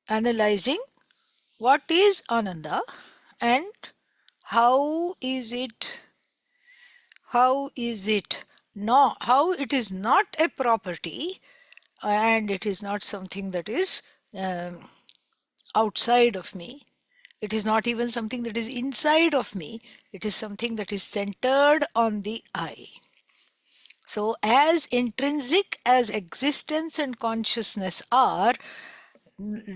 analyzing what is Ananda and how is it how is it not how it is not a property, and it is not something that is um, outside of me. It is not even something that is inside of me. It is something that is centered on the I. So as intrinsic as existence and consciousness are,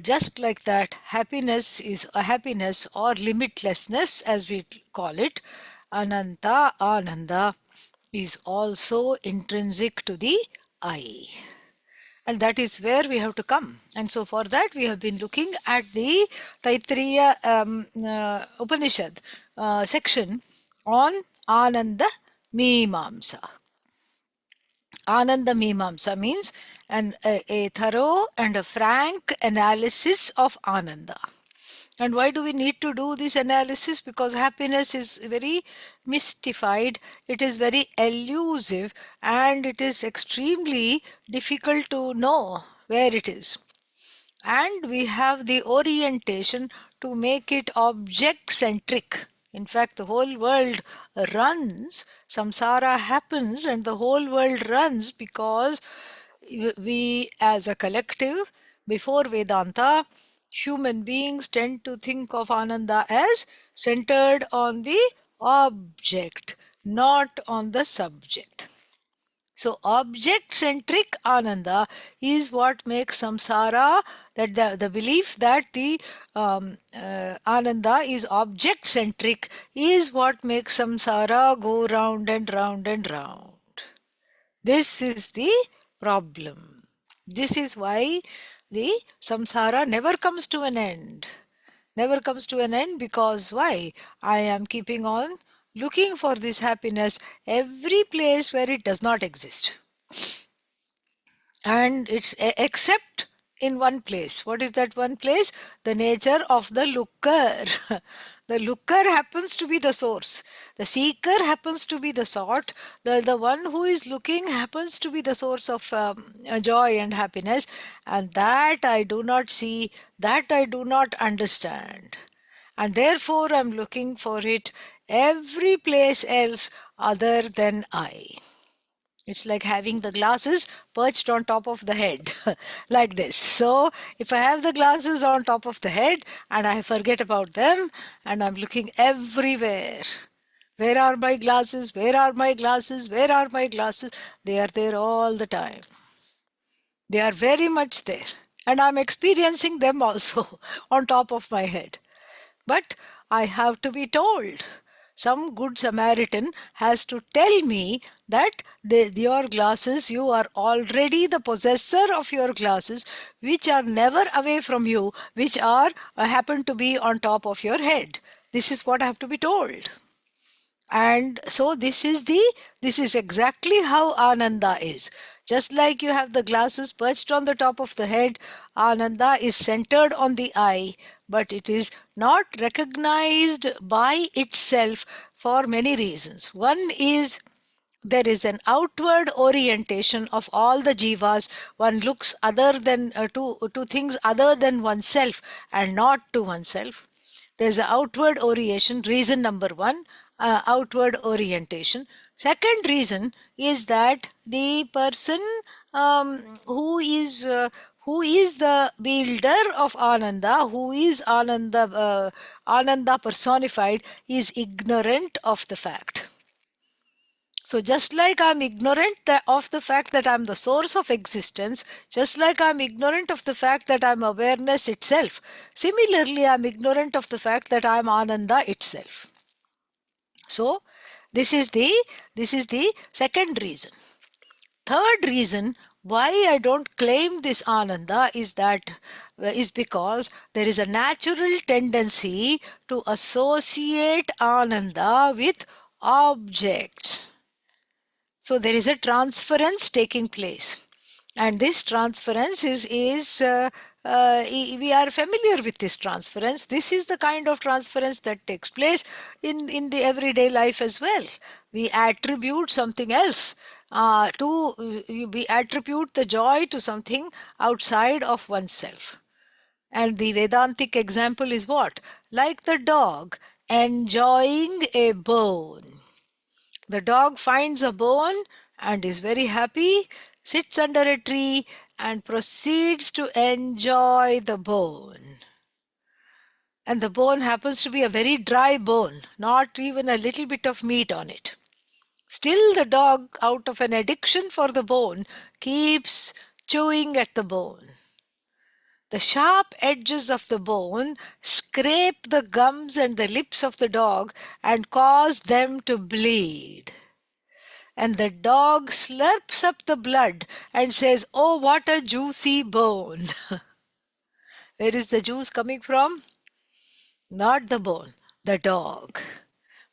just like that, happiness is a happiness or limitlessness as we call it, Ananta, Ananda, is also intrinsic to the I. And that is where we have to come. And so for that we have been looking at the Taittiriya Upanishad section on Ananda Mimamsa. Ananda Mimamsa means a thorough and a frank analysis of Ananda. And why do we need to do this analysis? Because happiness is very mystified, it is very elusive, and it is extremely difficult to know where it is. And we have the orientation to make it object centric. In fact, the whole world runs, samsara happens, and the whole world runs because we as a collective, before Vedanta, human beings tend to think of Ananda as centered on the object, not on the subject. So object-centric Ananda is what makes samsara, that the belief that the Ananda is object-centric is what makes samsara go round and round and round. This is the problem. This is why the samsara never comes to an end. Never comes to an end because why? I am keeping on looking for this happiness every place where it does not exist. And it's except in one place. What is that one place? The nature of the looker. The looker happens to be the source. The seeker happens to be the sought. The one who is looking happens to be the source of joy and happiness. And that I do not see, that I do not understand. And therefore I'm looking for it every place else other than I. It's like having the glasses perched on top of the head, like this. So if I have the glasses on top of the head and I forget about them and I'm looking everywhere, where are my glasses? Where are my glasses? Where are my glasses? They are there all the time. They are very much there. And I'm experiencing them also on top of my head. But I have to be told. Some good Samaritan has to tell me that your glasses, you are already the possessor of your glasses, which are never away from you, which are happen to be on top of your head. This is what I have to be told. And so this is exactly how Ananda is. Just like you have the glasses perched on the top of the head, Ananda is centered on the I, but it is not recognized by itself for many reasons. One is there is an outward orientation of all the jivas. One looks other than to things other than oneself and not to oneself. There's an outward orientation, reason number one, outward orientation. Second reason is that the person who is the builder of Ananda, who is Ananda personified, is ignorant of the fact. So just like I'm ignorant of the fact that I'm the source of existence, just like I'm ignorant of the fact that I'm awareness itself, similarly I'm ignorant of the fact that I'm Ananda itself. So this is the second reason. Third reason why I don't claim this Ananda is because there is a natural tendency to associate Ananda with objects. So there is a transference taking place, and this transference we are familiar with this transference. This is the kind of transference that takes place in the everyday life as well. We attribute something else we attribute the joy to something outside of oneself. And the Vedantic example is what? Like the dog enjoying a bone. The dog finds a bone and is very happy, sits under a tree and proceeds to enjoy the bone. And the bone happens to be a very dry bone, not even a little bit of meat on it. Still, the dog, out of an addiction for the bone, keeps chewing at the bone. The sharp edges of the bone scrape the gums and the lips of the dog and cause them to bleed. And the dog slurps up the blood and says, "Oh, what a juicy bone." Where is the juice coming from? Not the bone, the dog.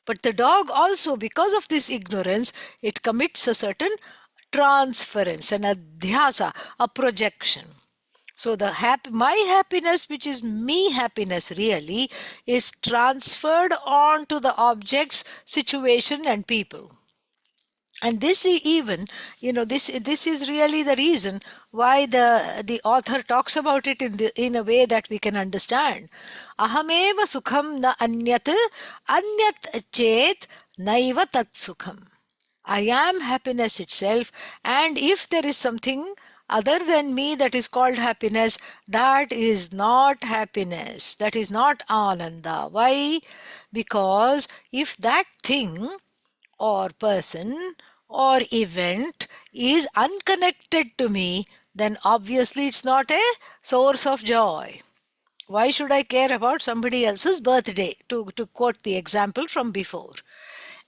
But the dog also, because of this ignorance, it commits a certain transference, an adhyasa, a projection. So my happiness, which is me happiness really, is transferred onto the objects, situation and people. And this even, this is really the reason why the author talks about it in a way that we can understand. Ahameva sukham na anyat chet naiva tat sukham. I am happiness itself, and if there is something other than me that is called happiness, that is not happiness, that is not ananda. Why? Because if that thing or person or event is unconnected to me, then obviously it's not a source of joy. Why should I care about somebody else's birthday? To quote the example from before.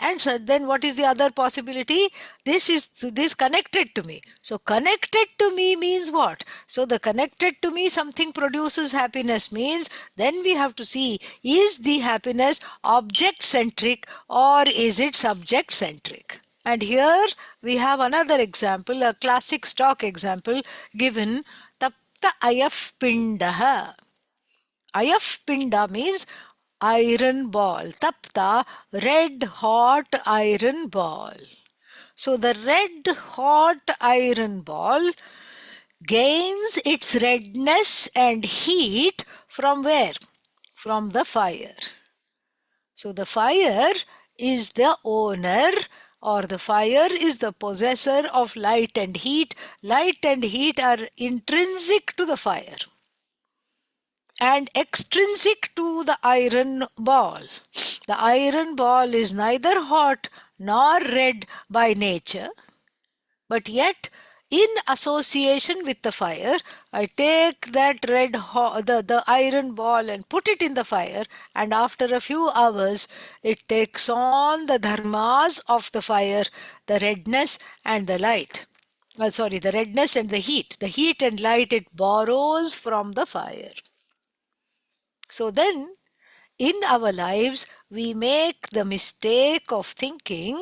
And so then what is the other possibility? This connected to me. So connected to me means what? So the connected to me something produces happiness means then we have to see, is the happiness object centric or is it subject centric? And here we have another example, a classic stock example given, tapta ayaf pindaha. Ayaf pinda means iron ball. Tapta, red hot iron ball. So the red hot iron ball gains its redness and heat from where? From the fire. So the fire is the owner, or the fire is the possessor of light and heat. Light and heat are intrinsic to the fire and extrinsic to the iron ball. The iron ball is neither hot nor red by nature, but yet in association with the fire, I take that the iron ball and put it in the fire, and after a few hours it takes on the dharmas of the fire, the redness and the light. The redness and the heat and light it borrows from the fire. So then, in our lives, we make the mistake of thinking,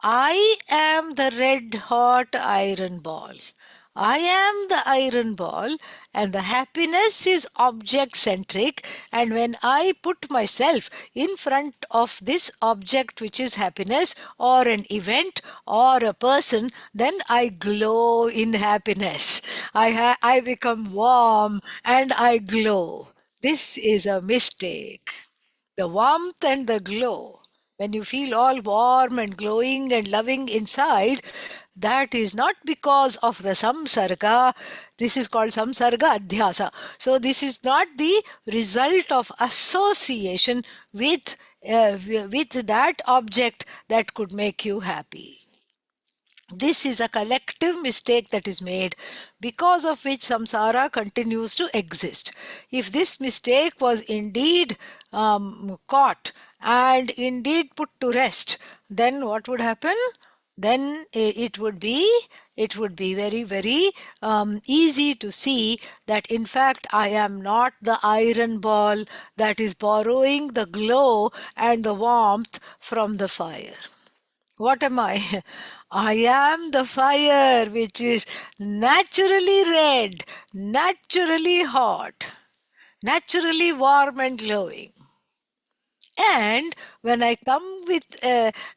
I am the red hot iron ball. I am the iron ball, and the happiness is object centric. And when I put myself in front of this object, which is happiness, or an event, or a person, then I glow in happiness. I become warm and I glow. This is a mistake. The warmth and the glow, when you feel all warm and glowing and loving inside, that is not because of the samsarga. This is called samsarga adhyasa. So this is not the result of association with that object that could make you happy. This is a collective mistake that is made, because of which samsara continues to exist. If this mistake was indeed caught and indeed put to rest, then what would happen? Then it would be very, very easy to see that in fact I am not the iron ball that is borrowing the glow and the warmth from the fire. What am I? I am the fire which is naturally red, naturally hot, naturally warm and glowing. And when I come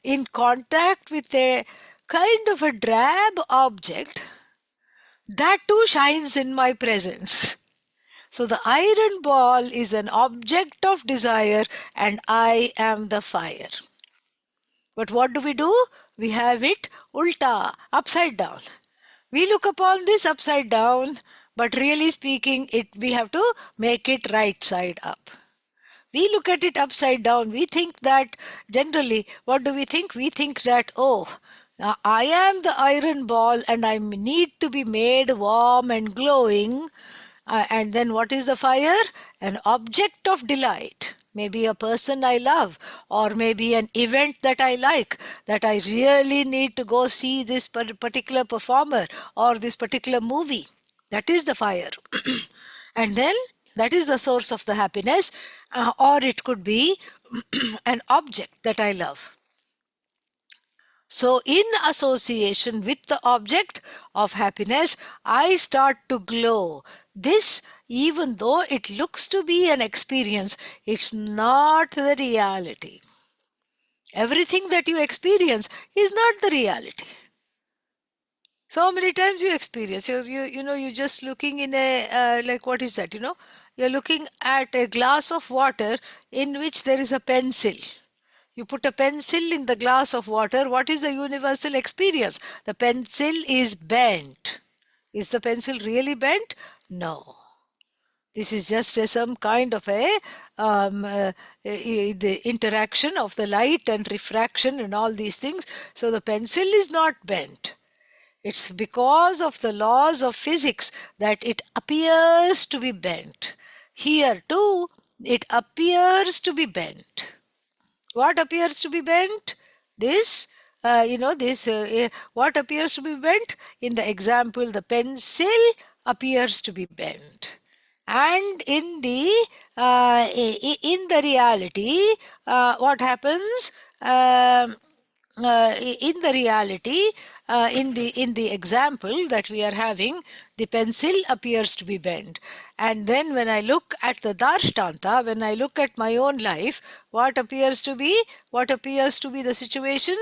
in contact with a kind of a drab object, that too shines in my presence. So the iron ball is an object of desire and I am the fire. But what do? We have it ulta, upside down. We look upon this upside down, but really speaking, we have to make it right side up. We look at it upside down. We think that generally, what do we think? We think that, oh, I am the iron ball and I need to be made warm and glowing. And then what is the fire? An object of delight. Maybe a person I love, or maybe an event that I like, that I really need to go see this particular performer or this particular movie. That is the fire. And then that is the source of the happiness, or it could be an object that I love. So, in association with the object of happiness, I start to glow. This, even though it looks to be an experience, it's not the reality. Everything that you experience is not the reality. So many times you experience, you're just looking in a, like what is that, You're looking at a glass of water in which there is a pencil. You put a pencil in the glass of water. What is the universal experience? The pencil is bent. Is the pencil really bent? No. This is just some kind of the interaction of the light and refraction and all these things. So the pencil is not bent. It's because of the laws of physics that it appears to be bent. Here too, it appears to be bent. What appears to be bent? What appears to be bent? In the example, the pencil appears to be bent. And in the reality, what happens? In the reality, in the example that we are having, the pencil appears to be bent. And then when I look at the Darshtanta, when I look at my own life, what appears to be? What appears to be the situation?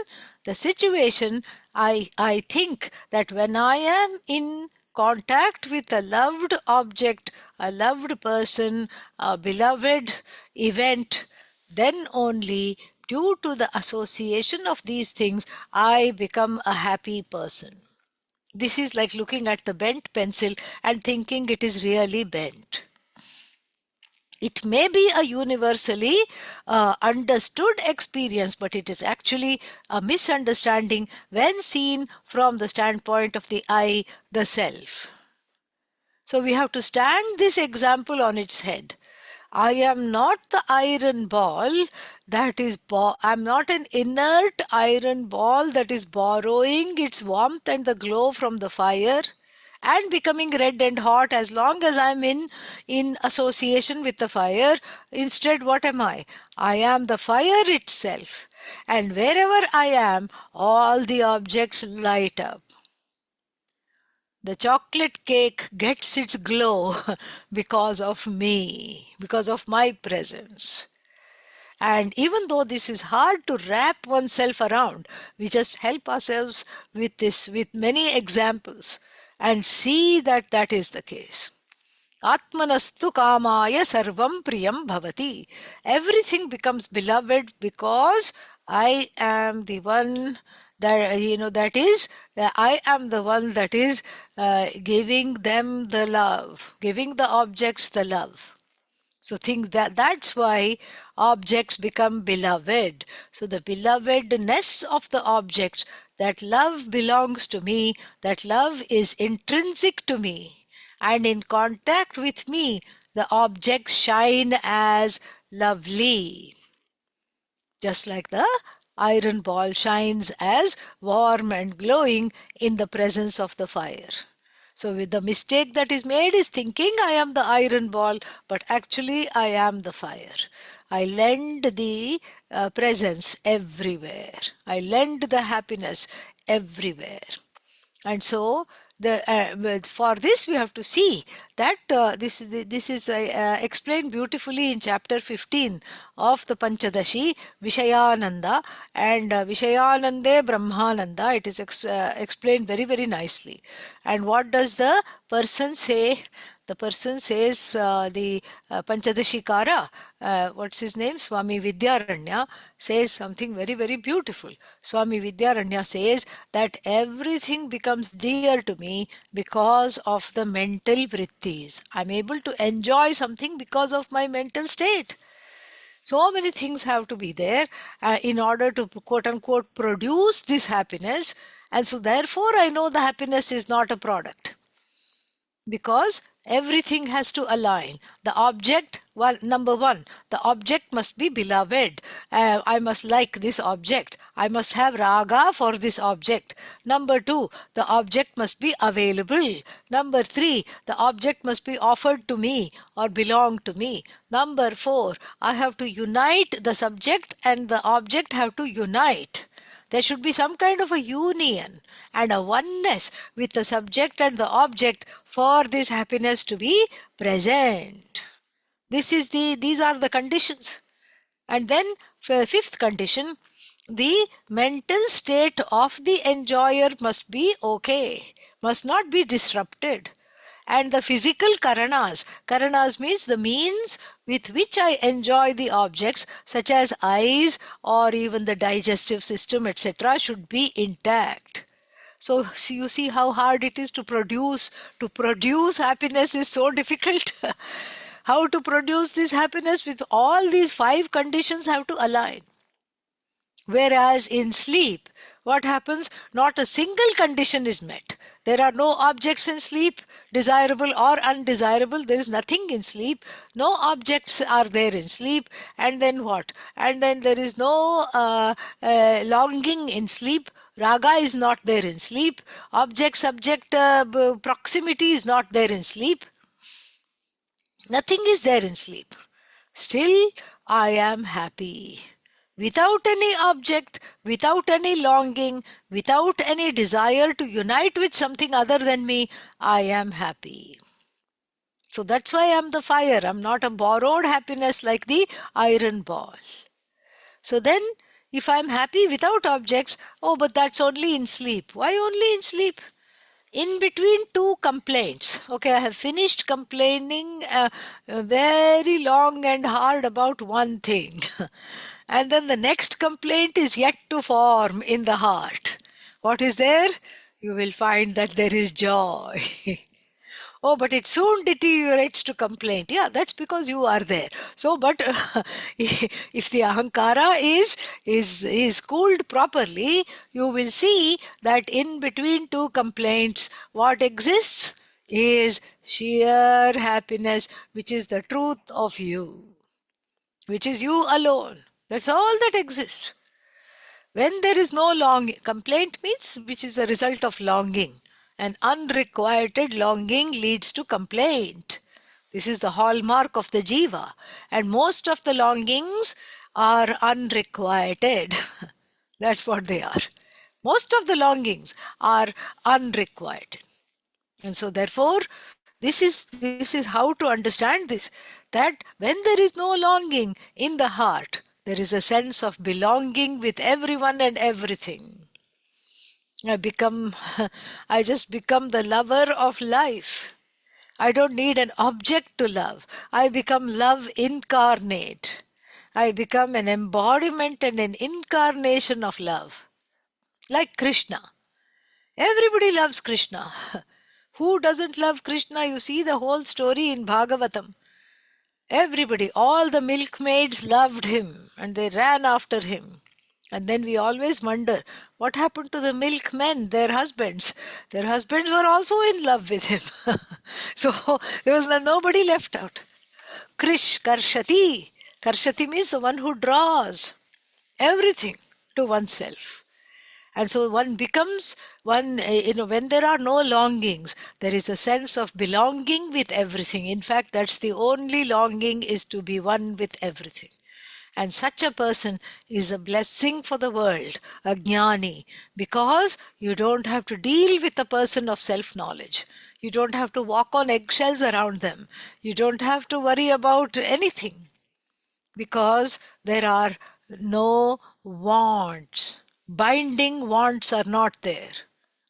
The situation, I think that when I am in contact with a loved object, a loved person, a beloved event, then only due to the association of these things, I become a happy person. This is like looking at the bent pencil and thinking it is really bent. It may be a universally understood experience, but it is actually a misunderstanding when seen from the standpoint of the I, the self. So we have to stand this example on its head. I am not the iron ball that is, I'm not an inert iron ball that is borrowing its warmth and the glow from the fire and becoming red and hot as long as I'm in association with the fire. Instead, what am I? I am the fire itself. And wherever I am, all the objects light up. The chocolate cake gets its glow because of me, because of my presence. And even though this is hard to wrap oneself around, we just help ourselves with this, with many examples, and see that that is the case. Atmanastu kamaya sarvam priyam bhavati. Everything becomes beloved because I am the one that, I am the one that is giving them the love, giving the objects the love. So think that's why objects become beloved. So the belovedness of the objects, that love belongs to me, that love is intrinsic to me. And in contact with me, the objects shine as lovely. Just like the iron ball shines as warm and glowing in the presence of the fire. So with the mistake that is made is thinking I am the iron ball, but actually I am the fire. I lend the presence everywhere. I lend the happiness everywhere. And so for this we have to see that this is explained beautifully in chapter 15 of the Panchadashi, Vishayananda, and Vishayanande Brahmananda. It is explained very, very nicely. And what does the person say? the person says, the Panchadashikara, what's his name? Swami Vidyaranya says something very, very beautiful. Swami Vidyaranya says that everything becomes dear to me because of the mental vrittis. I'm able to enjoy something because of my mental state. So many things have to be there in order to quote unquote produce this happiness. And so therefore I know the happiness is not a product, because everything has to align. The object, well, number one, the object must be beloved. I must like this object. I must have raga for this object. Number two, the object must be available. Number three, the object must be offered to me or belong to me. Number four, I have to unite the subject and the object have to unite. There should be some kind of a union and a oneness with the subject and the object for this happiness to be present. These are the conditions. And then fifth condition, the mental state of the enjoyer must be okay, must not be disrupted. And the physical karanas means the means with which I enjoy the objects, such as eyes or even the digestive system, etc., should be intact. So you see how hard it is to produce. To produce happiness is so difficult. How to produce this happiness with all these five conditions have to align. Whereas in sleep, what happens? Not a single condition is met. There are no objects in sleep, desirable or undesirable. There is nothing in sleep. No objects are there in sleep. And then what? And then there is no longing in sleep. Raga is not there in sleep. Object subject proximity is not there in sleep. Nothing is there in sleep. Still, I am happy. Without any object, without any longing, without any desire to unite with something other than me, I am happy. So that's why I'm the fire. I'm not a borrowed happiness like the iron ball. So then, if I'm happy without objects, oh, but that's only in sleep. Why only in sleep? In between two complaints, okay, I have finished complaining very long and hard about one thing. And then the next complaint is yet to form in the heart. What is there? You will find that there is joy. Oh, but it soon deteriorates to complaint. Yeah, that's because you are there. So, but if the ahankara is cooled properly, you will see that in between two complaints, what exists is sheer happiness, which is the truth of you, which is you alone. That's all that exists. When there is no longing, complaint means which is a result of longing. And unrequited longing leads to complaint. This is the hallmark of the jiva. And most of the longings are unrequited. That's what they are. Most of the longings are unrequited. And so therefore, this is how to understand this, that when there is no longing in the heart, there is a sense of belonging with everyone and everything. I just become the lover of life. I don't need an object to love. I become love incarnate. I become an embodiment and an incarnation of love. Like Krishna. Everybody loves Krishna. Who doesn't love Krishna? You see the whole story in Bhagavatam. Everybody, all the milkmaids loved him and they ran after him. And then we always wonder, what happened to the milkmen, their husbands? Their husbands were also in love with him. So there was nobody left out. Krish, Karshati. Karshati means the one who draws everything to oneself. And so one becomes one, when there are no longings, there is a sense of belonging with everything. In fact, that's the only longing, is to be one with everything. And such a person is a blessing for the world, a jnani, because you don't have to deal with a person of self-knowledge. You don't have to walk on eggshells around them. You don't have to worry about anything, because there are no wants. Binding wants are not there.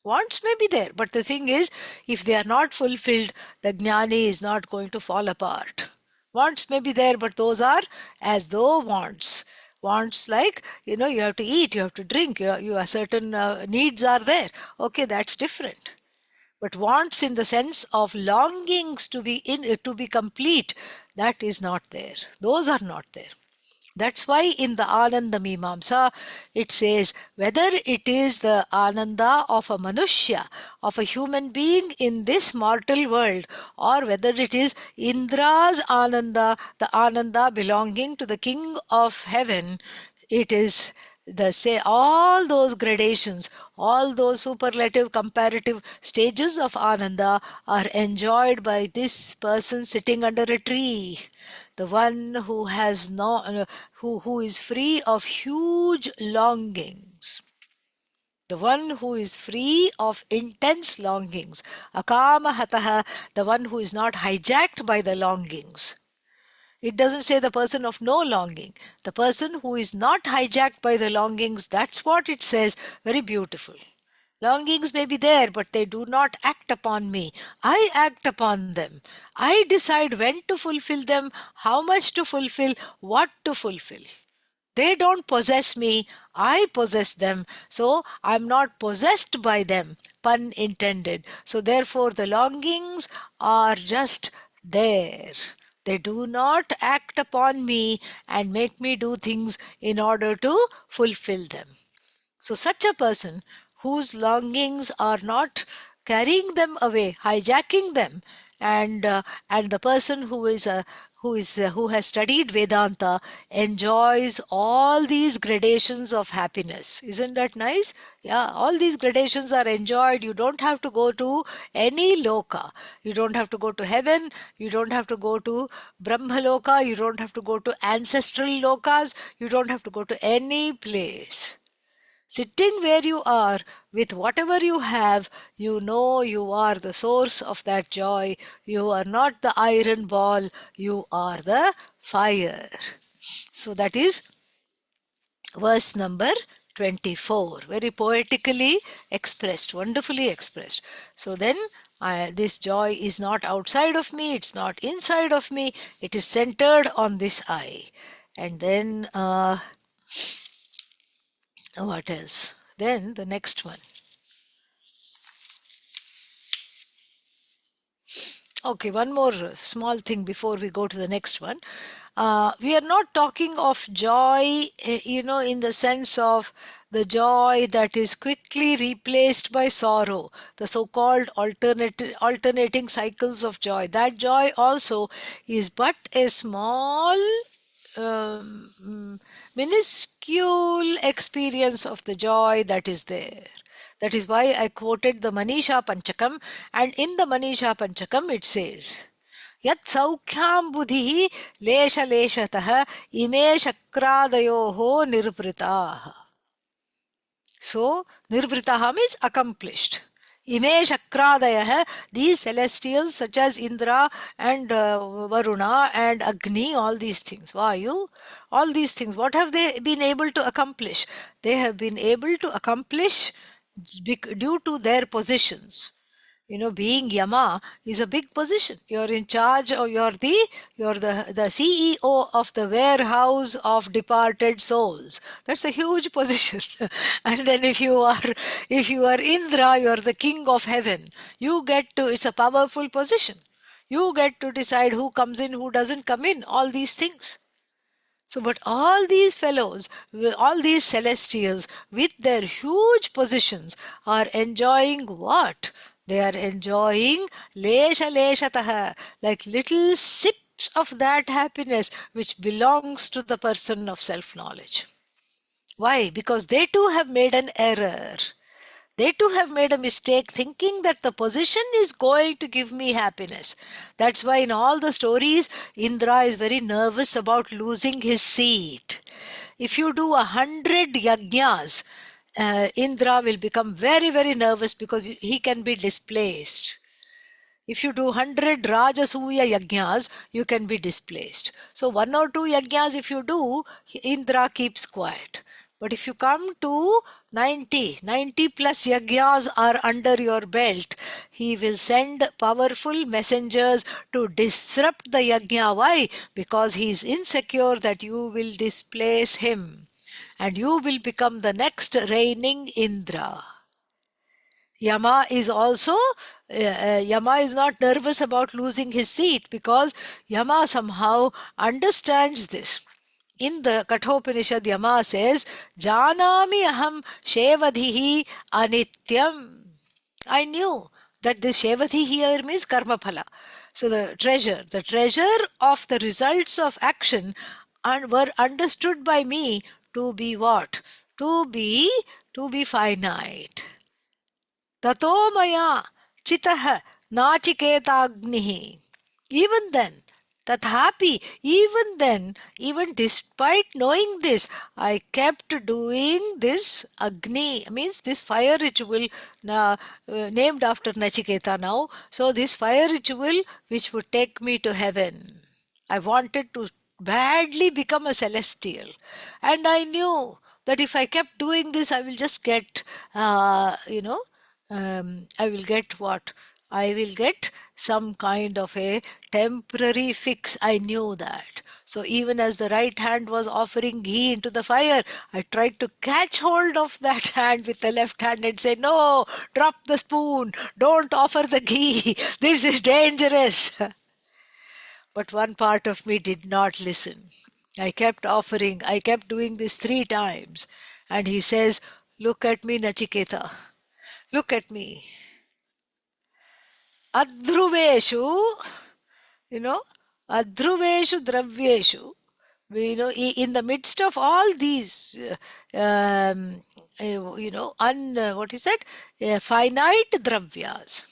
Wants may be there, but the thing is, if they are not fulfilled, the jnani is not going to fall apart. Wants may be there, but those are as though wants. Wants like, you have to eat, you have to drink, you are certain needs are there. Okay, that's different. But wants in the sense of longings to be complete, that is not there. Those are not there. That's why in the Ananda Mimamsa it says whether it is the Ananda of a Manushya, of a human being in this mortal world, or whether it is Indra's Ananda, the Ananda belonging to the King of Heaven, it is the say all those gradations, all those superlative comparative stages of Ananda are enjoyed by this person sitting under a tree, the one who has no who is free of huge longings, the one who is free of intense longings, akama hataha, the one who is not hijacked by the longings. It doesn't say the person of no longing, the person who is not hijacked by the longings. That's what it says. Very beautiful. Longings may be there, but they do not act upon me. I act upon them. I decide when to fulfill them, how much to fulfill, what to fulfill. They don't possess me, I possess them. So I'm not possessed by them, pun intended. So therefore the longings are just there. They do not act upon me and make me do things in order to fulfill them. So such a person whose longings are not carrying them away, hijacking them, and the person who has studied Vedanta enjoys all these gradations of happiness. Isn't that nice? Yeah, all these gradations are enjoyed. You don't have to go to any loka. You don't have to go to heaven. You don't have to go to Brahmaloka. You don't have to go to ancestral lokas. You don't have to go to any place. Sitting where you are with whatever you have, you know you are the source of that joy. You are not the iron ball, you are the fire. So that is verse number 24. Very poetically expressed, wonderfully expressed. So then this joy is not outside of me, it's not inside of me, it is centered on this I. And then what else? Then the next one. Okay, one more small thing before we go to the next one. We are not talking of joy, in the sense of the joy that is quickly replaced by sorrow, the so-called alternating cycles of joy. That joy also is but a small minuscule experience of the joy that is there. That is why I quoted the Manisha Panchakam, and in the Manisha Panchakam it says, Yat Saukhyam Buddhi Lesha Leshatah Ime Shakradayoho Nirvritaha. So, Nirvritaha means accomplished. Ime Shakradayah, these celestials such as Indra and Varuna and Agni, all these things, Vayu, all these things, what have they been able to accomplish? They have been able to accomplish due to their positions. Being Yama is a big position. You're in charge, or you're the CEO of the warehouse of departed souls. That's a huge position. And then if you are Indra, you're the king of heaven. It's a powerful position. You get to decide who comes in, who doesn't come in, all these things. So, but all these fellows, all these celestials with their huge positions are enjoying what? They are enjoying lesha leshataha, like little sips of that happiness which belongs to the person of self-knowledge. Why? Because they too have made an error. They too have made a mistake thinking that the position is going to give me happiness. That's why in all the stories, Indra is very nervous about losing his seat. If you do 100 yajnas, Indra will become very, very nervous because he can be displaced. If you do 100 Rajasuya yajnas, you can be displaced. So one or two yajnas if you do, Indra keeps quiet. But if you come to 90 plus yagyas are under your belt, he will send powerful messengers to disrupt the yajna. Why? Because he is insecure that you will displace him and you will become the next reigning Indra. Yama is also, Yama is not nervous about losing his seat because Yama somehow understands this. In the Kathopanishad, Yama says, Janami aham shevadhihi anityam. I knew that this shevadhi here means karma phala. So the treasure of the results of action were understood by me to be what? To be, to be finite. Tato maya chitah nachiketagnihi. Even then, tathapi, even then, even despite knowing this, I kept doing this Agni, means this fire ritual named after Nachiketa now. So this fire ritual which would take me to heaven. I wanted to badly become a celestial. And I knew that if I kept doing this, I will just get, I will get what? I will get some kind of a temporary fix. I knew that. So even as the right hand was offering ghee into the fire, I tried to catch hold of that hand with the left hand and say, no, drop the spoon, don't offer the ghee, this is dangerous. But one part of me did not listen. I kept offering, I kept doing this 3 times. And he says, look at me, Nachiketa. Look at me. Adhruveshu, you know, Adhruveshu dravyeshu. In the midst of all these, what is that? Finite dravyas.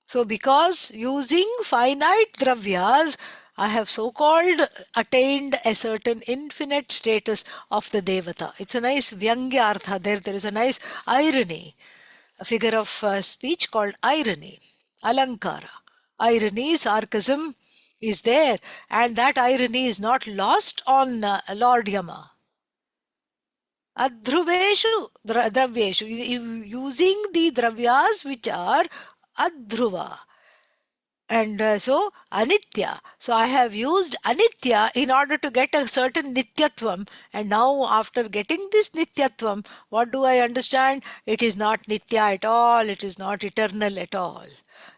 So because using finite dravyas, I have so-called attained a certain infinite status of the Devata. It's a nice Vyangya artha. There is a nice irony, a figure of speech called irony, Alankara. Irony, sarcasm is there, and that irony is not lost on Lord Yama. Adhruveshu dravyeshu, using the dravyas which are adhruva. And so anitya. So I have used anitya in order to get a certain nityatvam. And now after getting this nityatvam, what do I understand? It is not nitya at all. It is not eternal at all.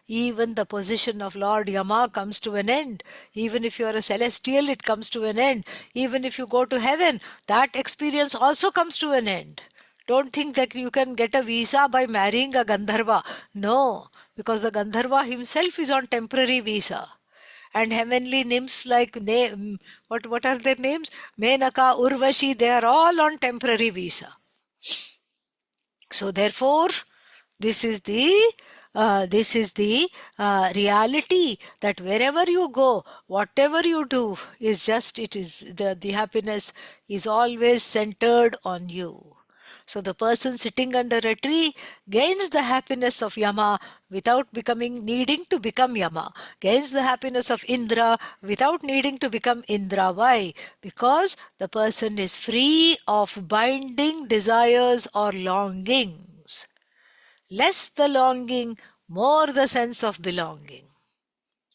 Even the position of Lord Yama comes to an end. Even if you are a celestial, it comes to an end. Even if you go to heaven, that experience also comes to an end. Don't think that you can get a visa by marrying a Gandharva. No, because the Gandharva himself is on temporary visa. And heavenly nymphs like, what are their names? Menaka, Urvashi, they are all on temporary visa. So therefore, this is the reality that wherever you go, whatever you do, is just, it is the happiness is always centered on you. So the person sitting under a tree gains the happiness of Yama without needing to become Yama, gains the happiness of Indra without needing to become Indra. Why? Because the person is free of binding desires or longings. Less the longing, more the sense of belonging.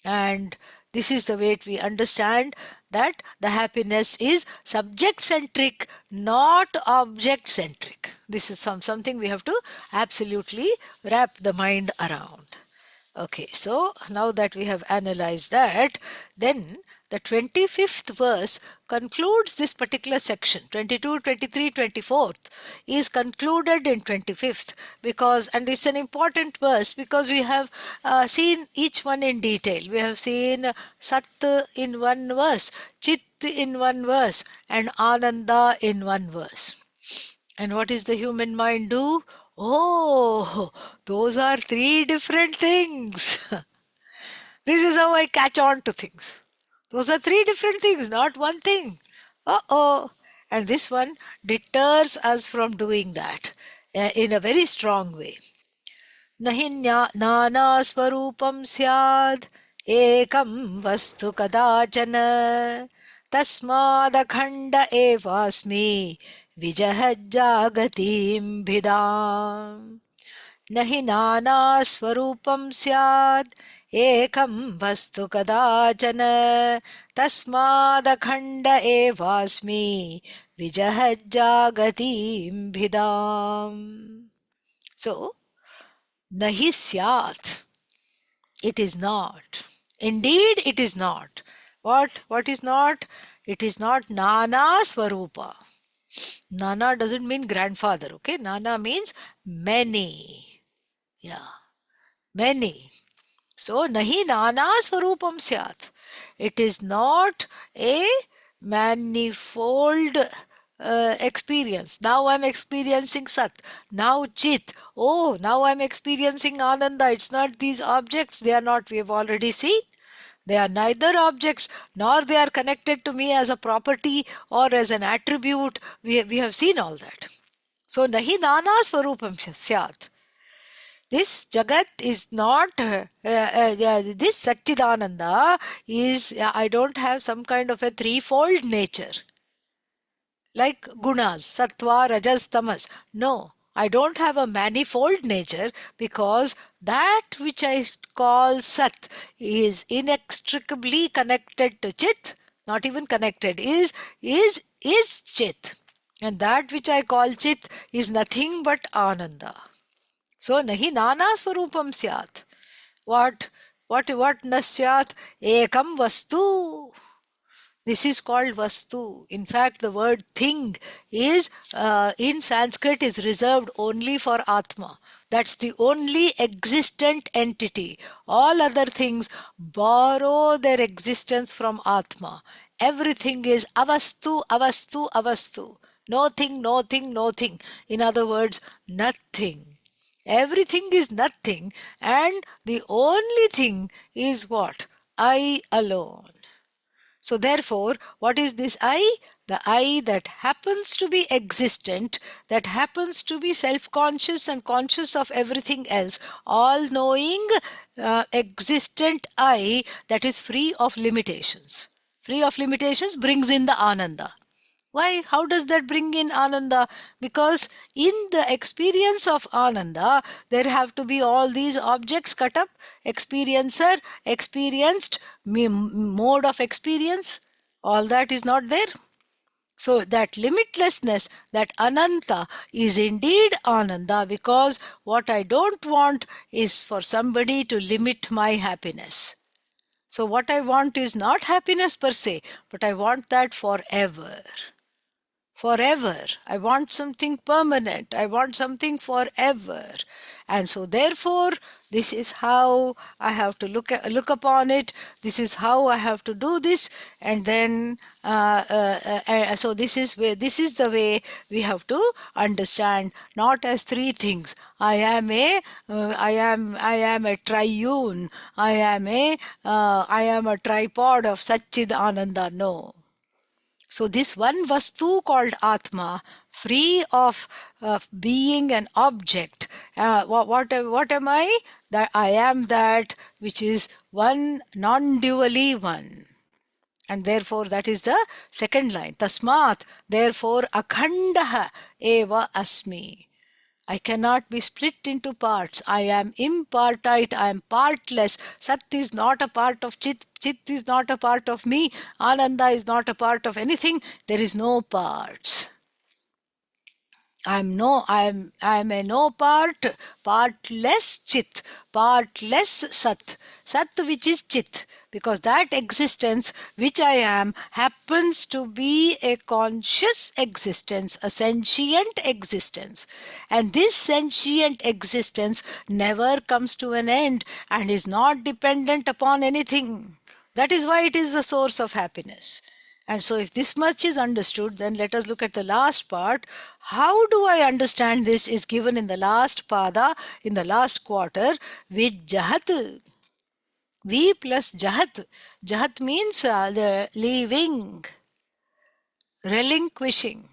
And this is the way we understand that the happiness is subject-centric, not object-centric. This is something we have to absolutely wrap the mind around. Okay, so now that we have analyzed that, then the 25th verse concludes this particular section. 22, 23, 24th is concluded in 25th because, and it's an important verse because we have seen each one in detail. We have seen Sat in one verse, Chit in one verse, and Ananda in one verse. And what is the human mind do? Oh, those are 3 different things. This is how I catch on to things. Those are 3 different things, not one thing. Uh-oh. And this one deters us from doing that in a very strong way. Nahinya nana swarupam syad ekam vastu kadachana Tasmadakhanda evasmi vijahajjagatim bhidam. Nahi nana swarupam syad ekam vastu kadachana tasmadakhanda evasmi vijahajjagatim bhidam. So, nahi syat, it is not. Indeed, it is not. What is not? It is not Nana Swarupa. Nana doesn't mean grandfather, okay? Nana means many. Yeah, many. So, nahi Nana Swarupam Syat. It is not a manifold experience. Now I'm experiencing Sat. Now Chit. Oh, now I'm experiencing Ananda. It's not these objects. They are not. We have already seen. They are neither objects nor they are connected to me as a property or as an attribute. We have seen all that. So, nahi nana swarupam syat. This Jagat is not, this Satchidananda is, I don't have some kind of a threefold nature. Like gunas, sattva, rajas, tamas. No, I don't have a manifold nature because that which I call sat is inextricably connected to chit, not even connected, is chit. And that which I call chit is nothing but ananda. So nahi nana swarupam syat. What na syat? Ekam vastu. This is called vastu. In fact, the word thing is in Sanskrit is reserved only for Atma. That's the only existent entity. All other things borrow their existence from Atma. Everything is avastu, avastu, avastu. No thing, no thing, no thing. In other words, nothing. Everything is nothing, and the only thing is what? I alone. So therefore, what is this I? The I that happens to be existent, that happens to be self-conscious and conscious of everything else, all-knowing, existent I that is free of limitations. Free of limitations brings in the Ananda. Why? How does that bring in Ananda? Because in the experience of Ananda, there have to be all these objects cut up, experiencer, experienced, mode of experience. All that is not there. So that limitlessness, that Ananta is indeed Ananda, because what I don't want is for somebody to limit my happiness. So what I want is not happiness per se, but I want that forever. Forever. I want something permanent. I want something forever. And so therefore, this is how I have to look upon it. This is how I have to do this. And then, so this is the way we have to understand, not as three things. I am a triune. I am a tripod of Satchid Ananda. No. So this one vastu called Atma, free of being an object. What am I? That I am that which is one, non-dually one. And therefore that is the second line. Tasmat, therefore akhandaha eva asmi. I cannot be split into parts. I am impartite. I am partless. Sat is not a part of Chit. Chit is not a part of me. Ananda is not a part of anything. There is no parts. I am a no part, partless chit, partless sat, sat which is chit, because that existence which I am happens to be a conscious existence, a sentient existence. And this sentient existence never comes to an end and is not dependent upon anything. That is why it is the source of happiness. And so if this much is understood, then let us look at the last part. How do I understand this is given in the last pada, in the last quarter, with jahat. V plus jahat. Jahat means the leaving, relinquishing.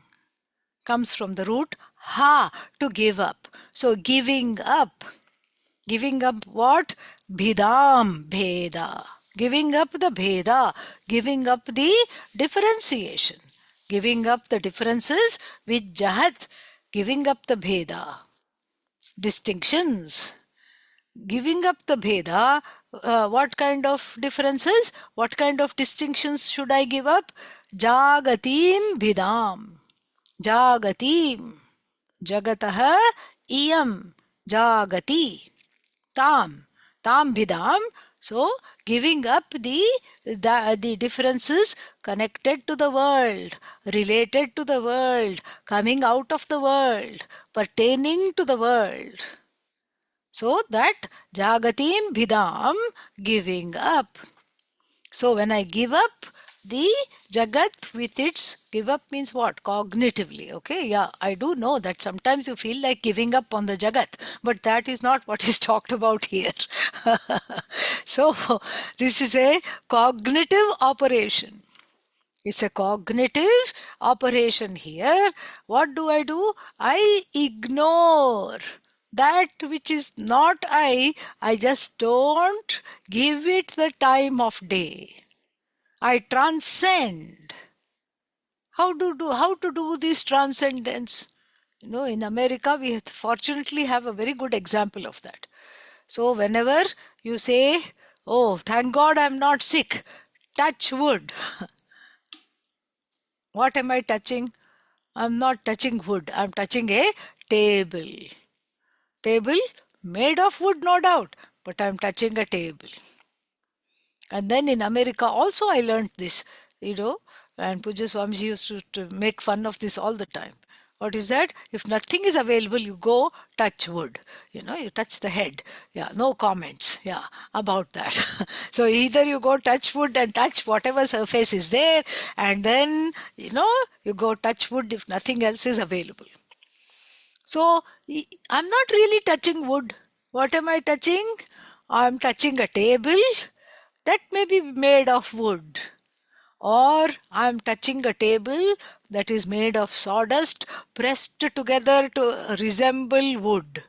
Comes from the root ha, to give up. So giving up. Giving up what? Bhidam, bheda. Giving up the bheda, giving up the differentiation, giving up the differences with jahat, giving up the bheda, distinctions, giving up the bheda. What kind of differences, what kind of distinctions should I give up? Jagatim bhidam, jagatim, jagatah iyam, jagati, tam, tam bhidam. So giving up the differences connected to the world, related to the world, coming out of the world, pertaining to the world. So that jagatim bhidam, giving up. So when I give up the jagat with its, give up means what? Cognitively. Okay, yeah, I do know that sometimes you feel like giving up on the jagat, but that is not what is talked about here. So this is a cognitive operation. It's a cognitive operation here. What do? I ignore that which is not I. I just don't give it the time of day. I transcend. How to do this transcendence? You know, in America, we fortunately have a very good example of that. So whenever you say, "Oh, thank God I'm not sick," touch wood. What am I touching? I'm not touching wood. I'm touching a table. Table made of wood, no doubt, but I'm touching a table. And then in America also I learned this, you know, and Pujya Swamiji used to make fun of this all the time. What is that? If nothing is available, you go touch wood. You know, you touch the head. Yeah, no comments. Yeah, about that. So either you go touch wood and touch whatever surface is there, and then, you know, you go touch wood if nothing else is available. So I'm not really touching wood. What am I touching? I'm touching a table that may be made of wood. Or I'm touching a table that is made of sawdust pressed together to resemble wood.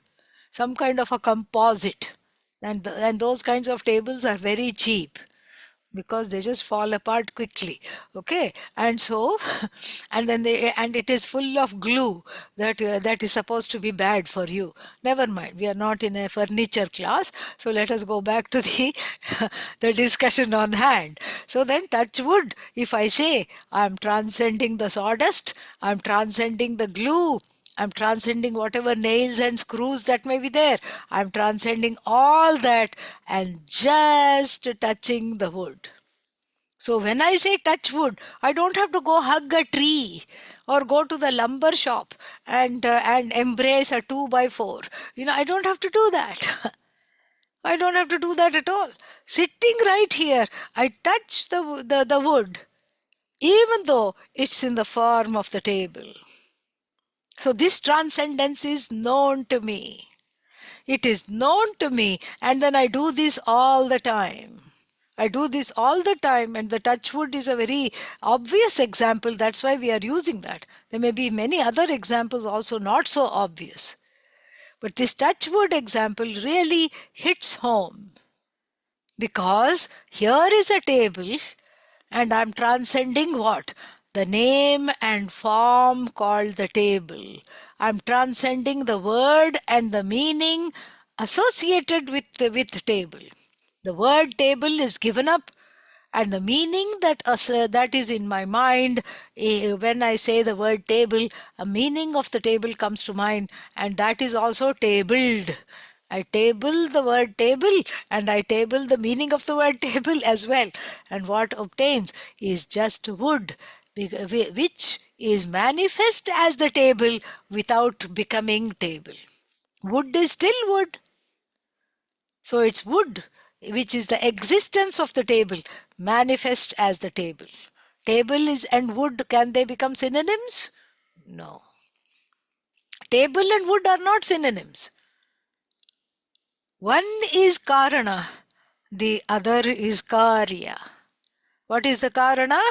Some kind of a composite. And those kinds of tables are very cheap because they just fall apart quickly. Okay, and so and then and it is full of glue that is supposed to be bad for you. Never mind, we are not in a furniture class, so let us go back to the the discussion on hand. So then, touch wood, if I say I'm transcending the sawdust, I'm transcending the glue, I'm transcending whatever nails and screws that may be there. I'm transcending all that and just touching the wood. So when I say touch wood, I don't have to go hug a tree or go to the lumber shop and embrace a 2 by 4. You know, I don't have to do that. I don't have to do that at all. Sitting right here, I touch the wood, even though it's in the form of the table. So this transcendence is known to me. It is known to me, and then I do this all the time. I do this all the time, and the touch wood is a very obvious example. That's why we are using that. There may be many other examples also not so obvious. But this touch wood example really hits home because here is a table and I'm transcending what? The name and form called the table. I'm transcending the word and the meaning associated with table. The word table is given up, and the meaning that is in my mind, when I say the word table, a meaning of the table comes to mind, and that is also tabled. I table the word table and I table the meaning of the word table as well. And what obtains is just wood, which is manifest as the table without becoming table. Wood is still wood. So it's wood, which is the existence of the table, manifest as the table. Table is and wood, can they become synonyms? No. Table and wood are not synonyms. One is karana, the other is karya. What is the karana?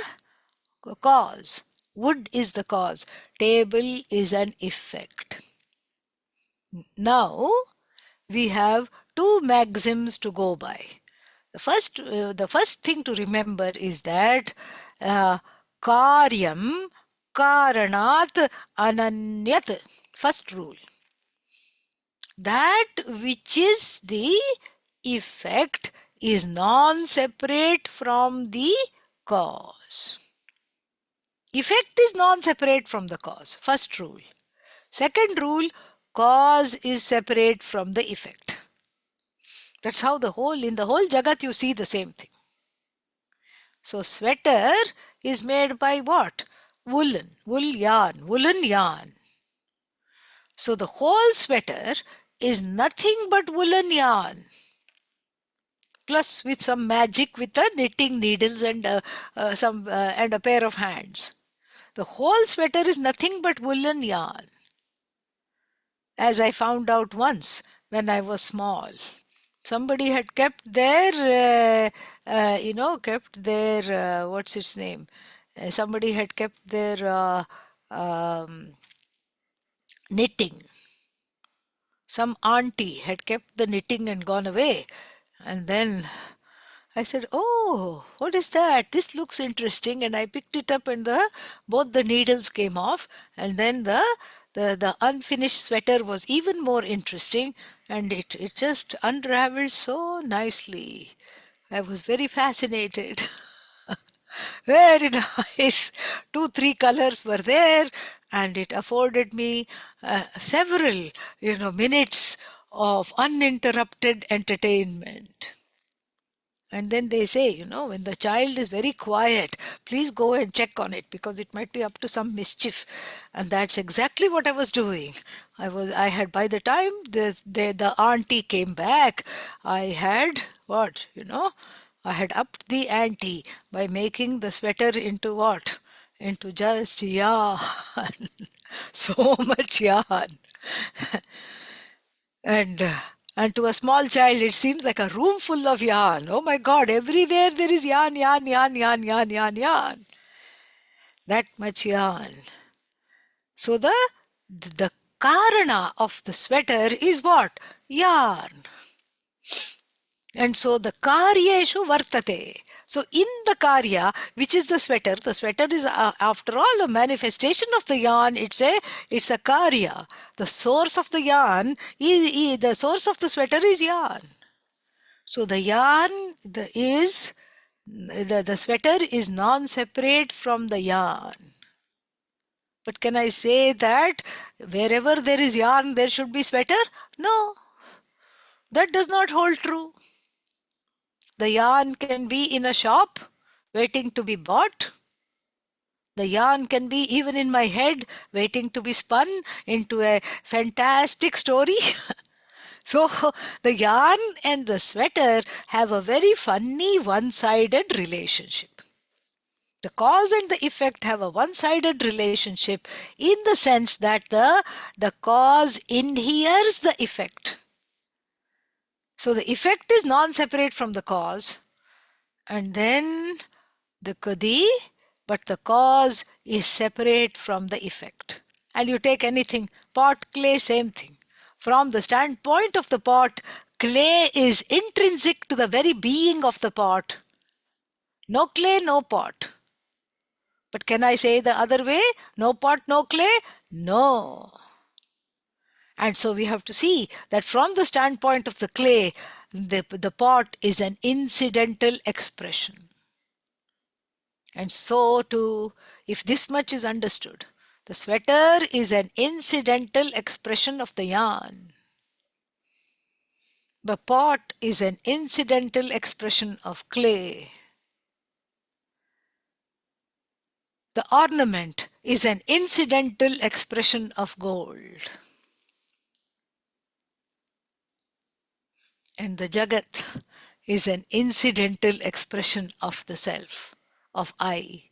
Cause. Wood is the cause. Table is an effect. Now, we have two maxims to go by. The first thing to remember is that uh, karyam karanat ananyat. First rule, that which is the effect is non-separate from the cause. Effect is non-separate from the cause. First rule. Second rule, cause is separate from the effect. That's how in the whole Jagat you see the same thing. So sweater is made by what? Woolen yarn. So the whole sweater is nothing but woolen yarn. Plus with some magic with the knitting needles and and a pair of hands. The whole sweater is nothing but woolen yarn. As I found out once when I was small. Somebody had kept their, what's its name? Somebody had kept their knitting. Some auntie had kept the knitting and gone away. And then I said, "Oh, what is that? This looks interesting." And I picked it up, and both the needles came off, and then the unfinished sweater was even more interesting, and it just unraveled so nicely. I was very fascinated. Very nice. Two, three colors were there, and it afforded me several, minutes of uninterrupted entertainment. And then they say, when the child is very quiet, please go and check on it because it might be up to some mischief. And that's exactly what I was doing. I had, by the time the auntie came back, I had what, I had upped the ante by making the sweater into what? Into just yarn. So much yarn. And and to a small child, it seems like a room full of yarn. Oh my God, everywhere there is yarn, yarn, yarn, yarn, yarn, yarn, yarn. That much yarn. So the karana of the sweater is what? Yarn. And so the karyeshu vartate. So in the karya, which is the sweater is after all a manifestation of the yarn. It's a karya. The source of the yarn the source of the sweater is yarn. So the yarn the sweater is non-separate from the yarn. But can I say that wherever there is yarn, there should be sweater? No, that does not hold true. The yarn can be in a shop waiting to be bought. The yarn can be even in my head waiting to be spun into a fantastic story. So the yarn and the sweater have a very funny one-sided relationship. The cause and the effect have a one-sided relationship in the sense that the cause inheres the effect. So the effect is non-separate from the cause, and then the kadi, but the cause is separate from the effect. And you take anything, pot, clay, same thing. From the standpoint of the pot, clay is intrinsic to the very being of the pot. No clay, no pot. But can I say the other way? No pot, no clay? No. And so we have to see that from the standpoint of the clay, the pot is an incidental expression. And so too, if this much is understood, the sweater is an incidental expression of the yarn. The pot is an incidental expression of clay. The ornament is an incidental expression of gold. And the Jagat is an incidental expression of the self, of I,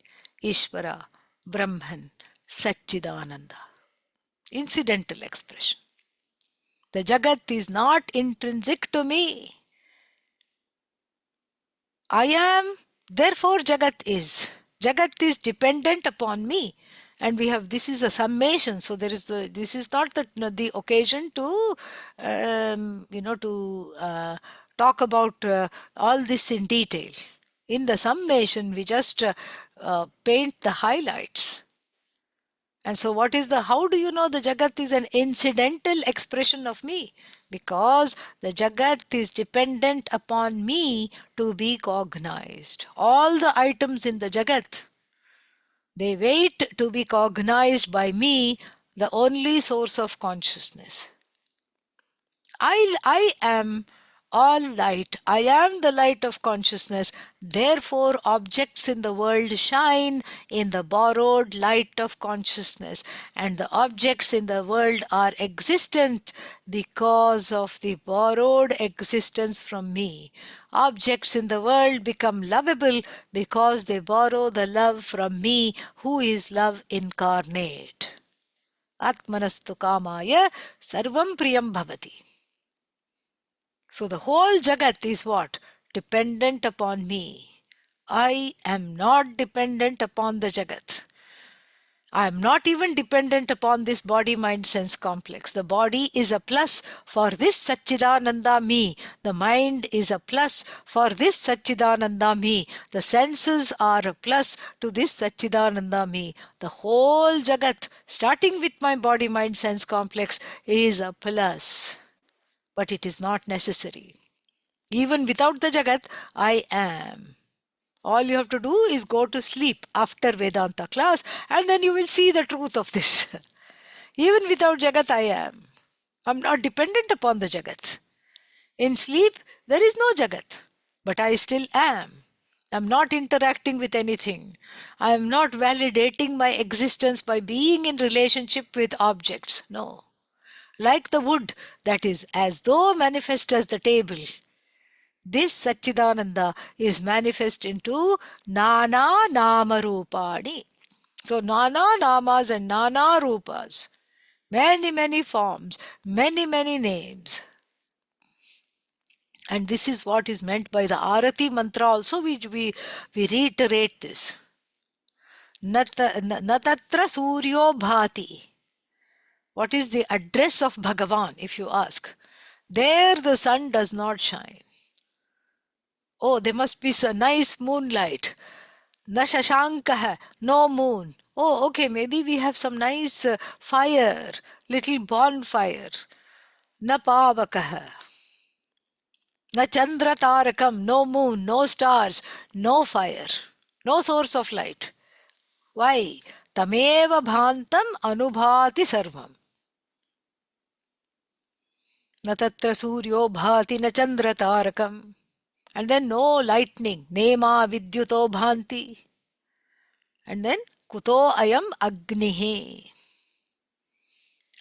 Ishvara, Brahman, Satchidananda. Incidental expression. The Jagat is not intrinsic to me. I am, therefore Jagat is. Jagat is dependent upon me. And we have, this is a summation. So this is not the occasion to, talk about all this in detail. In the summation, we just paint the highlights. And so how do you know the Jagat is an incidental expression of me? Because the Jagat is dependent upon me to be cognized. All the items in the Jagat, they wait to be cognized by me, the only source of consciousness. I am all light. I am the light of consciousness. Therefore, objects in the world shine in the borrowed light of consciousness. And the objects in the world are existent because of the borrowed existence from me. Objects in the world become lovable because they borrow the love from me, who is love incarnate. Atmanastu kamaya sarvam priyam bhavati. So the whole Jagat is what? Dependent upon me. I am not dependent upon the Jagat. I am not even dependent upon this body, mind, sense complex. The body is a plus for this Satchidananda me. The mind is a plus for this Satchidananda me. The senses are a plus to this Satchidananda me. The whole Jagat, starting with my body, mind, sense complex, is a plus. But it is not necessary. Even without the Jagat, I am. All you have to do is go to sleep after Vedanta class, and then you will see the truth of this. Even without Jagat, I am. I'm not dependent upon the Jagat. In sleep, there is no Jagat, but I still am. I'm not interacting with anything. I am not validating my existence by being in relationship with objects. No. Like the wood that is as though manifest as the table, this Satchidananda is manifest into Nana Nama Rupani. So Nana Namas and Nana Rupas. Many, many forms, many, many names. And this is what is meant by the Arati mantra also. We reiterate this. Natatra Suryo Bhati. What is the address of Bhagavan, if you ask? There the sun does not shine. Oh, there must be some nice moonlight. Na shashanka, no moon. Oh, okay, maybe we have some nice fire, little bonfire. Na pavakah. Na chandra tarakam, no moon, no stars, no fire, no source of light. Why? Tameva bhantam anubhati sarvam. Na tatra suryo bhati na chandra tarakam. And then no lightning. Nema vidyuto bhanti. And then kuto ayam agnihi.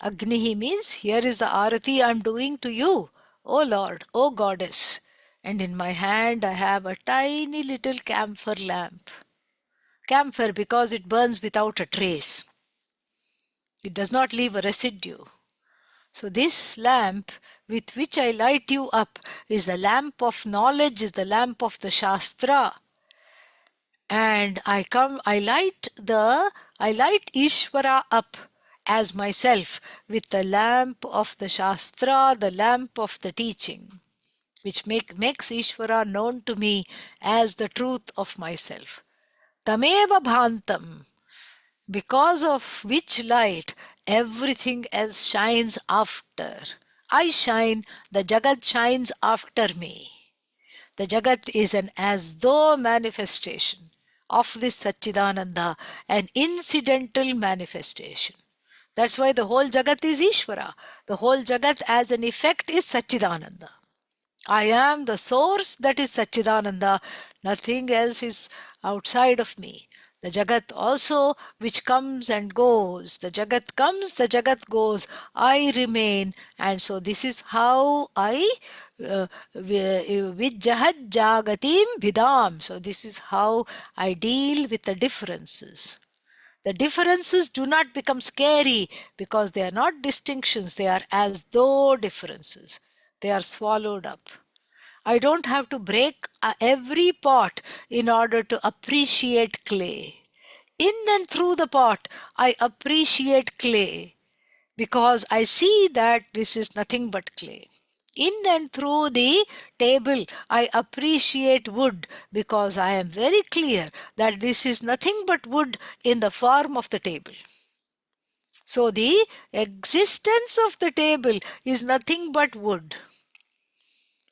Agnihi means here is the arati I am doing to you, O Lord, O Goddess. And in my hand I have a tiny little camphor lamp. Camphor because it burns without a trace. It does not leave a residue. So this lamp with which I light you up is the lamp of knowledge, is the lamp of the Shastra. And I light Ishvara up as myself with the lamp of the Shastra, the lamp of the teaching, which makes Ishvara known to me as the truth of myself. Tameva bhantam, because of which light everything else shines after. I shine, the Jagat shines after me. The Jagat is an as though manifestation of this Satchidananda, an incidental manifestation. That's why the whole Jagat is Ishvara. The whole Jagat as an effect is Satchidananda. I am the source that is Satchidananda. Nothing else is outside of me. The Jagat also which comes and goes. The Jagat comes, the Jagat goes. I remain. And so this is how I Vijjahat Jagatim Vidam. So this is how I deal with the differences. The differences do not become scary because they are not distinctions. They are as though differences. They are swallowed up. I don't have to break every pot in order to appreciate clay. In and through the pot, I appreciate clay because I see that this is nothing but clay. In and through the table, I appreciate wood because I am very clear that this is nothing but wood in the form of the table. So the existence of the table is nothing but wood.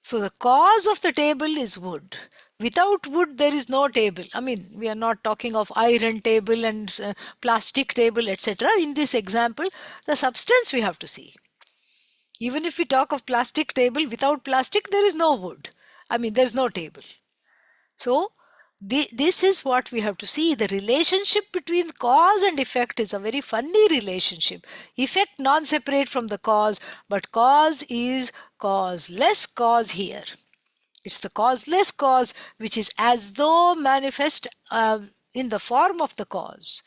So the cause of the table is wood. Without wood, there is no table. I mean, we are not talking of iron table and plastic table, etc. In this example, the substance we have to see. Even if we talk of plastic table, without plastic, there is no wood. I mean, there is no table. So, this is what we have to see. The relationship between cause and effect is a very funny relationship. Effect non-separate from the cause, but cause is causeless cause here. It's the causeless cause which is as though manifest in the form of the cause.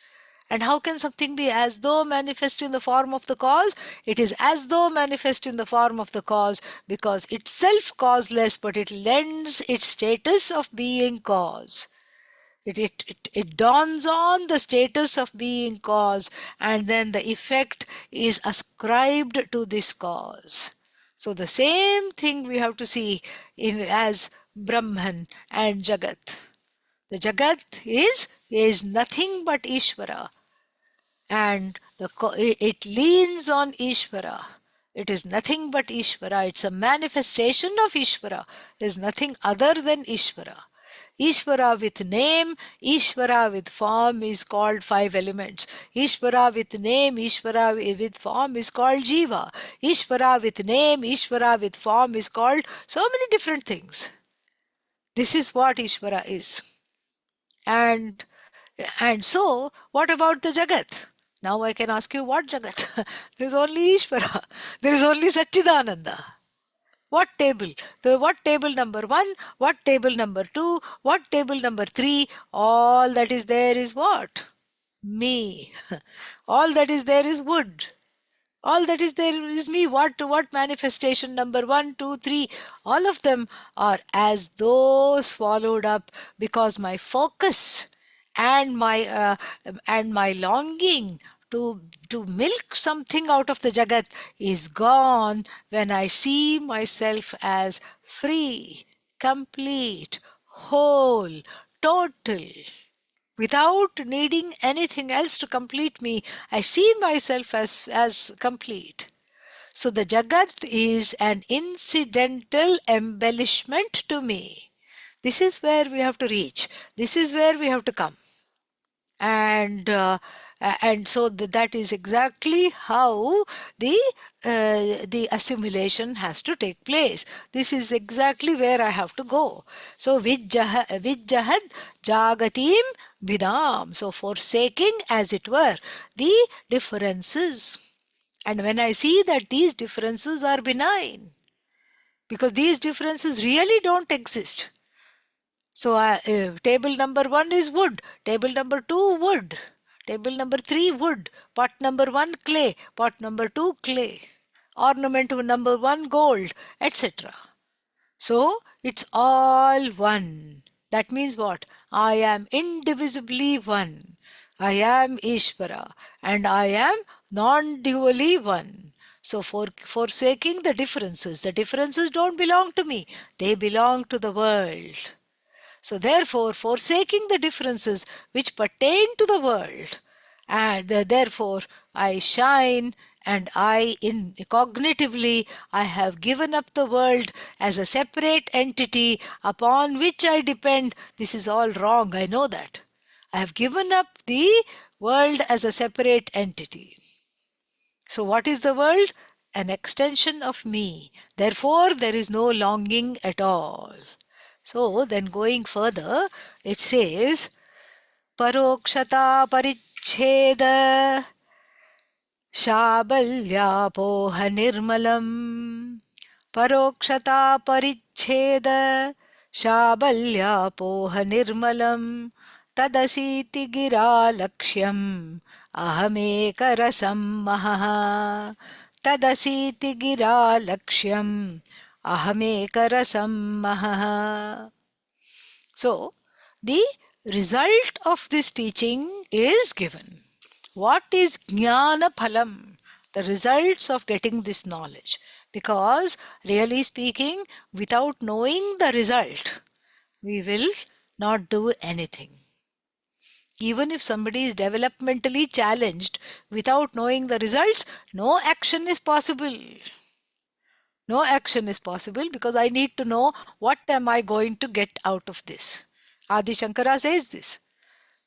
And how can something be as though manifest in the form of the cause? It is as though manifest in the form of the cause because itself causeless, but it lends its status of being cause. It dawns on the status of being cause, and then the effect is ascribed to this cause. So the same thing we have to see in as Brahman and Jagat. The Jagat is nothing but Ishvara, and it leans on Ishvara. It is nothing but Ishvara. It's a manifestation of Ishvara. It is nothing other than Ishvara. Ishvara with name, Ishvara with form is called five elements. Ishvara with name, Ishvara with form is called Jiva. Ishvara with name, Ishvara with form is called so many different things. This is what Ishvara is. And so, what about the Jagat? Now I can ask you, what Jagat? There is only Ishvara. There is only Satchidananda. What table? What table number 1? What table number 2? What table number 3? All that is there is what? Me. All that is there is wood. All that is there is me. What manifestation number 1, 2, 3? All of them are as though swallowed up because my focus and my longing to milk something out of the Jagat is gone when I see myself as free, complete, whole, total. Without needing anything else to complete me, I see myself as complete. So the Jagat is an incidental embellishment to me. This is where we have to reach. This is where we have to come. And so that is exactly how the assimilation has to take place. This is exactly where I have to go. So vijjahad jagatim vidam. So forsaking, as it were, the differences. And when I see that these differences are benign, because these differences really don't exist. So table number 1 is wood, table number 2 wood, table number 3 wood, pot number 1 clay, pot number 2 clay, ornament number 1 gold, etc. So it's all one. That means what? I am indivisibly one. I am Ishvara and I am non-dually one. So forsaking the differences don't belong to me. They belong to the world. So therefore, forsaking the differences which pertain to the world, and therefore I shine, and cognitively I have given up the world as a separate entity upon which I depend. This is all wrong, I know that. I have given up the world as a separate entity. So what is the world? An extension of me. Therefore, there is no longing at all. So then going further, it says, Parokshata Paricheda Shabalyapoha Nirmalam. Parokshata Paricheda Shabalyapoha Nirmalam. Tadasiti Gira Lakshyam Ahameka Rasam Maha. Tadasiti Gira Lakshyam Ahameka Rasam Maha. So, the result of this teaching is given. What is jnana phalam? The results of getting this knowledge. Because, really speaking, without knowing the result, we will not do anything. Even if somebody is developmentally challenged, without knowing the results, no action is possible. No action is possible because I need to know what am I going to get out of this. Adi Shankara says this.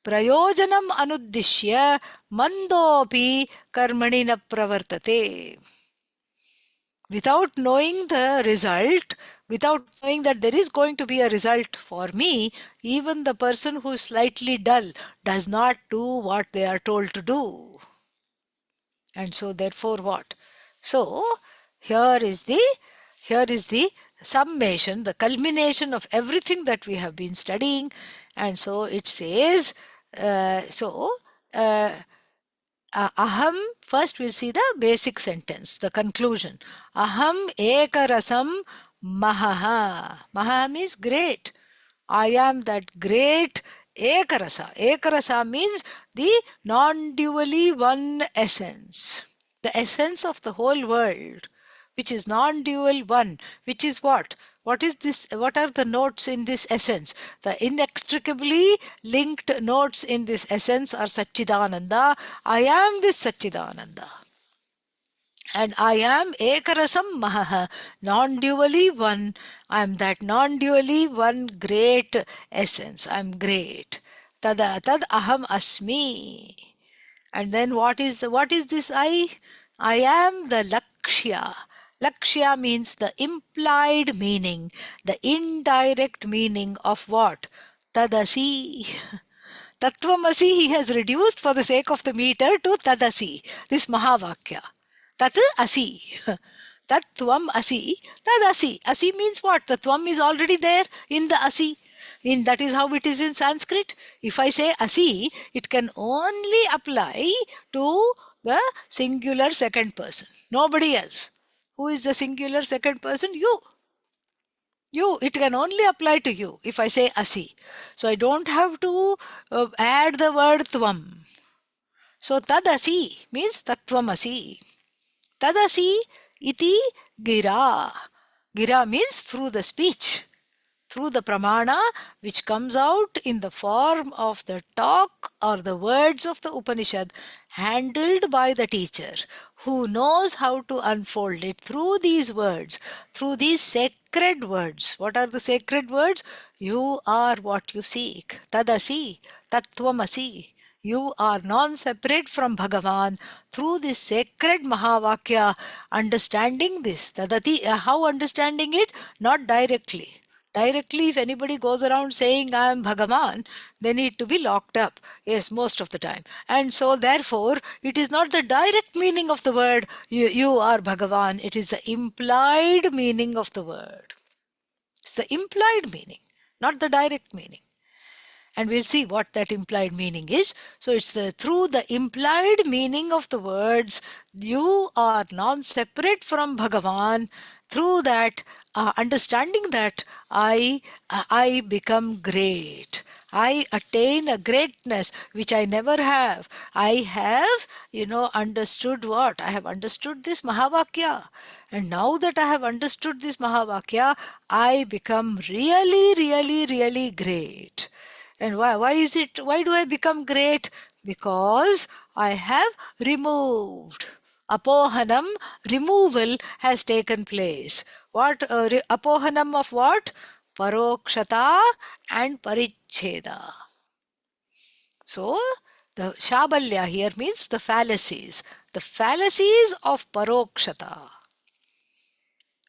Prayojanam anuddishya mandopi karmani na pravartate. Without knowing the result, without knowing that there is going to be a result for me, even the person who is slightly dull does not do what they are told to do. And so therefore what? So here is the summation, the culmination of everything that we have been studying. And so it says, aham, first we'll see the basic sentence, the conclusion. Aham ekarasam mahaha. Maha means great. I am that great ekarasa. Ekarasa means the non-dually one essence. The essence of the whole world, which is non-dual one, which is what? What is this? What are the notes in this essence? The inextricably linked notes in this essence are Satchidananda. I am this Satchidananda. And I am Ekarasam Mahaha, non-dually one. I am that non-dually one great essence. I am great. Tad aham asmi. And then what is this I? I am the Lakshya. Lakshya means the implied meaning, the indirect meaning of what? Tadasi. Tattvamasi he has reduced for the sake of the meter to Tadasi, this Mahavakya. Tat asi. Tattvam asi. Tadasi. Asi means what? The tvam is already there in the asi. That is how it is in Sanskrit. If I say asi, it can only apply to the singular second person. Nobody else. Who is the singular second person? You. You. It can only apply to you if I say asi. So I don't have to add the word tvam. So tadasi means tattvamasi. Tadasi iti gira. Gira means through the speech, through the pramana which comes out in the form of the talk or the words of the Upanishad handled by the teacher who knows how to unfold it through these words, through these sacred words. What are the sacred words? You are what you seek. Tadasi, tattvamasi. You are non-separate from Bhagavan through this sacred Mahavakya, understanding this. Tadati, how understanding it? Not directly. Directly, if anybody goes around saying I am Bhagavan, they need to be locked up. Yes, most of the time. And so therefore, it is not the direct meaning of the word, you are Bhagavan. It is the implied meaning of the word. It's the implied meaning, not the direct meaning. And we'll see what that implied meaning is. So it's through the implied meaning of the words, you are non-separate from Bhagavan. Through that, understanding that, I become great. I attain a greatness which I never have. I have, understood what? I have understood this Mahavakya. And now that I have understood this Mahavakya, I become really, really, really great. And why do I become great? Because I have removed. Apohanam, removal has taken place. What? Apohanam of what? Parokshata and Paricheda. So, the Shabalya here means the fallacies. The fallacies of Parokshata.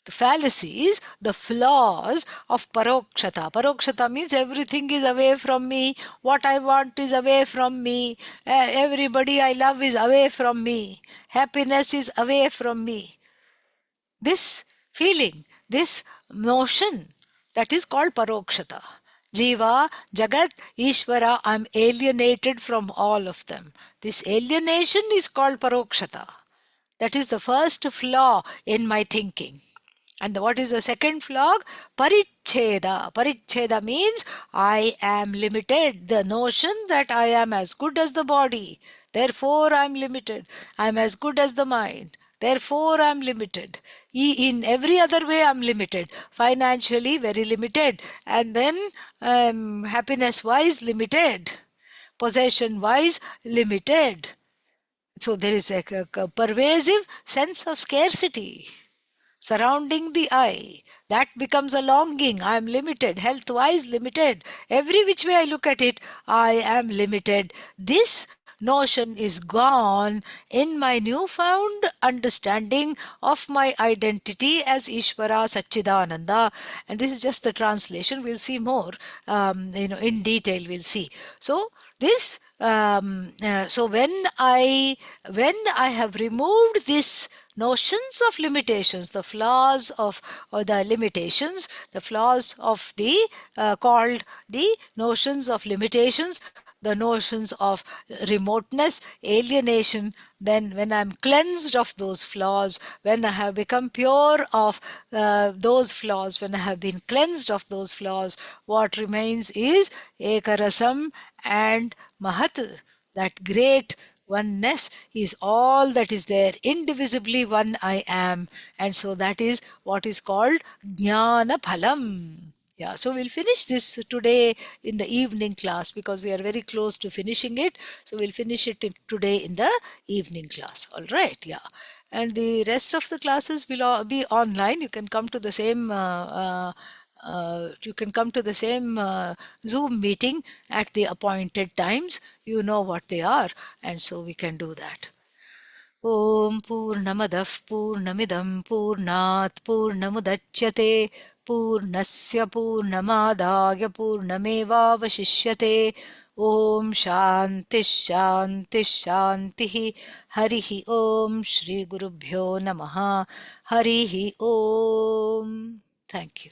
The fallacies, the flaws of parokshata. Parokshata means everything is away from me. What I want is away from me. Everybody I love is away from me. Happiness is away from me. This feeling, this notion, that is called parokshata. Jiva, Jagat, Ishvara, I am alienated from all of them. This alienation is called parokshata. That is the first flaw in my thinking. And what is the second flaw? Paricheda. Paricheda means I am limited. The notion that I am as good as the body. Therefore I am limited. I am as good as the mind. Therefore, I'm limited. In every other way, I'm limited. Financially, very limited. And then happiness wise, limited. Possession wise, limited. So there is a pervasive sense of scarcity surrounding the I. That becomes a longing. I am limited, health wise limited. Every which way I look at it, I am limited. This notion is gone in my newfound understanding of my identity as Ishvara Satchidananda. And this is just the translation. We'll see more in detail. We'll see. So this so when I have removed this notions of limitations, the flaws of, or the limitations, the flaws of the called the notions of limitations, the notions of remoteness, alienation, then when I'm cleansed of those flaws, when I have become pure of those flaws, when I have been cleansed of those flaws, what remains is Ekarasam and Mahat, that great oneness is all that is there. Indivisibly one I am. And so that is what is called Jnana Phalam. Yeah, so we'll finish this today in the evening class because we are very close to finishing it. So we'll finish it today in the evening class. All right, yeah. And the rest of the classes will all be online. You can come to the same Zoom meeting at the appointed times. You know what they are, and so we can do that. Om Purnamadah Purnamidam Purnat Purnamudachyate Purnasya Purnamadaya Purnamevavashishyate. Om Shanti Shanti Shanti. Harihi Om Shri Gurubhyo Namaha. Harihi Om. Thank you.